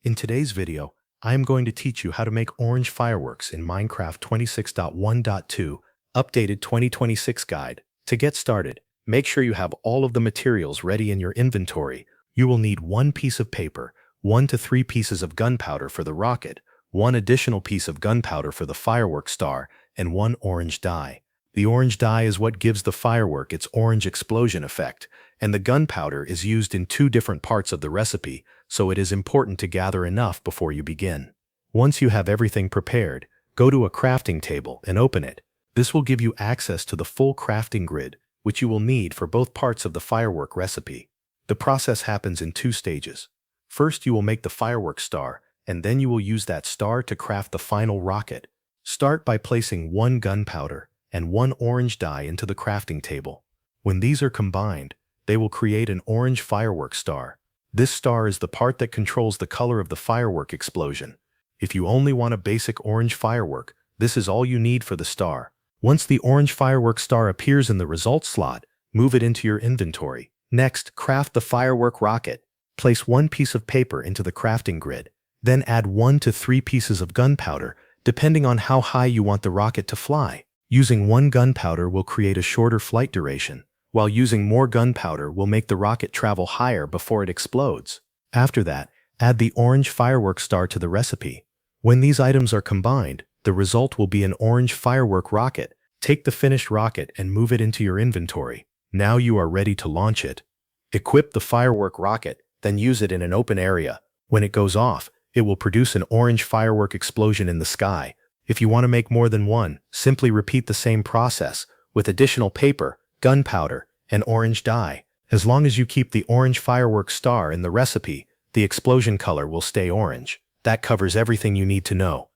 In today's video, I am going to teach you how to make orange fireworks in Minecraft 26.1.2 Updated 2026 Guide. To get started, make sure you have all of the materials ready in your inventory. You will need one piece of paper, 1 to 3 pieces of gunpowder for the rocket, one additional piece of gunpowder for the firework star, and one orange dye. The orange dye is what gives the firework its orange explosion effect, and the gunpowder is used in 2 different parts of the recipe, so it is important to gather enough before you begin. Once you have everything prepared, go to a crafting table and open it. This will give you access to the full crafting grid, which you will need for both parts of the firework recipe. The process happens in 2 stages. First, you will make the firework star, and then you will use that star to craft the final rocket. Start by placing 1 gunpowder and 1 orange dye into the crafting table. When these are combined, they will create an orange firework star. This star is the part that controls the color of the firework explosion. If you only want a basic orange firework, this is all you need for the star. Once the orange firework star appears in the results slot, move it into your inventory. Next, craft the firework rocket. Place 1 piece of paper into the crafting grid. Then add 1 to 3 pieces of gunpowder, depending on how high you want the rocket to fly. Using 1 gunpowder will create a shorter flight duration, while using more gunpowder will make the rocket travel higher before it explodes. After that, add the orange firework star to the recipe. When these items are combined, the result will be an orange firework rocket. Take the finished rocket and move it into your inventory. Now you are ready to launch it. Equip the firework rocket, then use it in an open area. When it goes off, it will produce an orange firework explosion in the sky. If you want to make more than one, simply repeat the same process with additional paper, gunpowder, and orange dye. As long as you keep the orange firework star in the recipe, the explosion color will stay orange. That covers everything you need to know.